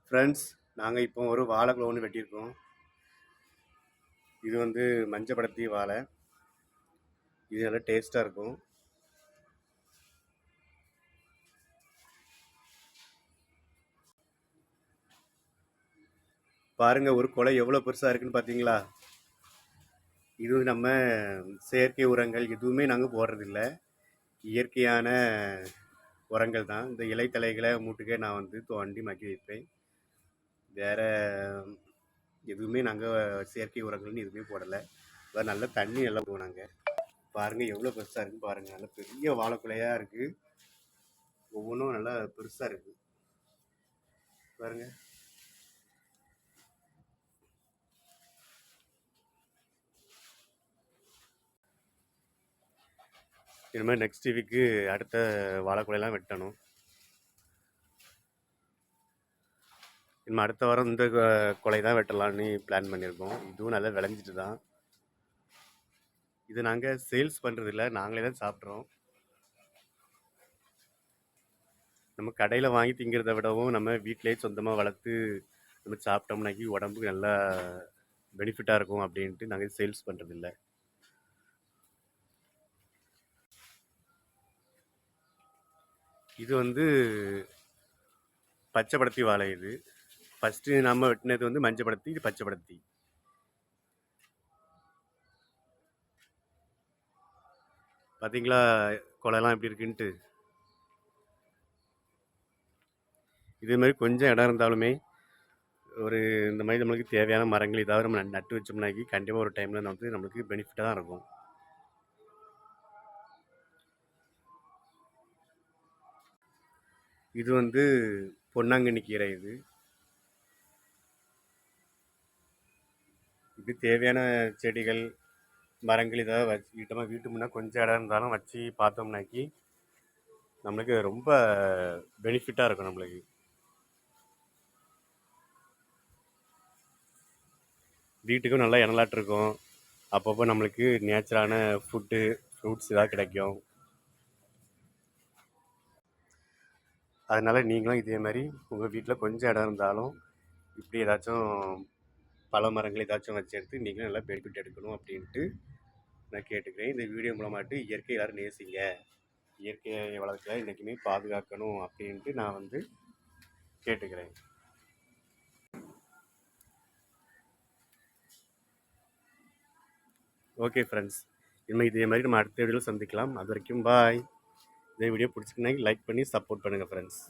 Friends, நாங்கள் இப்போ ஒரு வாழைக்குலை ஒன்று வெட்டியிருக்கோம். இது வந்து மஞ்சள் படத்தி வாழை. இது நல்லா டேஸ்ட்டாக இருக்கும். பாருங்க, ஒரு குலை எவ்வளோ பெருசாக இருக்குன்னு பார்த்தீங்களா? இது நம்ம செயற்கை உரங்கள் எதுவுமே நாங்கள் போடுறதில்ல. இயற்கையான உரங்கள் தான். இந்த இலைத்தலைகளை மூட்டுக்கே நான் வந்து தோண்டி மக்கி வைப்பேன். வேற எதுவுமே நாங்கள் செயற்கை உரங்கள்னு எதுவுமே போடலை. நல்ல தண்ணி நல்லா போவோம் நாங்கள். பாருங்கள் எவ்வளோ பெருசாக இருக்குன்னு பாருங்கள். நல்ல பெரிய வாழைக்குலையாக இருக்குது. ஒவ்வொன்றும் நல்லா பெருசாக இருக்குது பாருங்க. இனிமேல் நெக்ஸ்ட் வீக்கு அடுத்த வாழைக்குலையெல்லாம் வெட்டணும். இனிமேல் அடுத்த வாரம் இந்த கொலை தான் வெட்டலான்னு பிளான் பண்ணியிருக்கோம். இதுவும் நல்லா விளைஞ்சிட்டு தான். இது நாங்கள் சேல்ஸ் பண்ணுறதில்ல, நாங்களே தான் சாப்பிட்றோம். நம்ம கடையில் வாங்கி திங்கிறத விடவும் நம்ம வீட்டிலே சொந்தமாக வளர்த்து நம்ம சாப்பிட்டோம்னாக்கி உடம்புக்கு நல்லா பெனிஃபிட்டாக இருக்கும் அப்படின்ட்டு நாங்கள் சேல்ஸ் பண்ணுறதில்ல. இது வந்து பச்சைப்படத்தி வாழை. இது ஃபஸ்ட்டு நம்ம வெட்டினது வந்து மஞ்சள் படத்தி, இது பச்சைப்படத்தி. பார்த்தீங்களா கொலைலாம் எப்படி இருக்குன்ட்டு. இதே மாதிரி கொஞ்சம் இடம் இருந்தாலுமே ஒரு இந்த மாதிரி நம்மளுக்கு தேவையான மரங்கள் ஏதாவது நம்ம நட்டு வச்சோம்னாக்கி கண்டிப்பாக ஒரு டைமில் வந்து நம்மளுக்கு பெனிஃபிட்டாக தான் இருக்கும். இது வந்து பொன்னாங்கண்ணி கீரை. இது தேவையான செடிகள் மரங்கள் ஏதாவது வச்சுக்கிட்டோமா வீட்டு முன்னே கொஞ்சம் இடம் இருந்தாலும் வச்சு பார்த்தோம்னாக்கி நம்மளுக்கு ரொம்ப பெனிஃபிட்டாக இருக்கும். நம்மளுக்கு வீட்டுக்கும் நல்லா இனலாட்டு இருக்கும். அப்பப்போ நம்மளுக்கு நேச்சரான ஃபுட்டு ஃப்ரூட்ஸ் ஏதாவது கிடைக்கும். அதனால் நீங்களும் இதே மாதிரி உங்கள் வீட்டில் கொஞ்சம் இடம் இருந்தாலும் இப்படி ஏதாச்சும் பல மரங்கள் ஏதாச்சும் வச்சு எடுத்து நீங்களும் நல்லா பெனிஃபிட் எடுக்கணும் அப்படின்ட்டு நான் கேட்டுக்கிறேன். இந்த வீடியோ மூலமாட்டு இயற்கை எல்லாரும் நேசிங்க, இயற்கை வளர்க்க இன்றைக்குமே பாதுகாக்கணும் அப்படின்ட்டு நான் வந்து கேட்டுக்கிறேன். ஓகே ஃப்ரெண்ட்ஸ், இனிமேல் இதே மாதிரி நம்ம அடுத்த வீடியோவில் சந்திக்கலாம். அது வரைக்கும் பாய். இந்த வீடியோ பிடிச்சிக்கினா லைக் பண்ணி சப்போர்ட் பண்ணுங்கள் ஃப்ரெண்ட்ஸ்.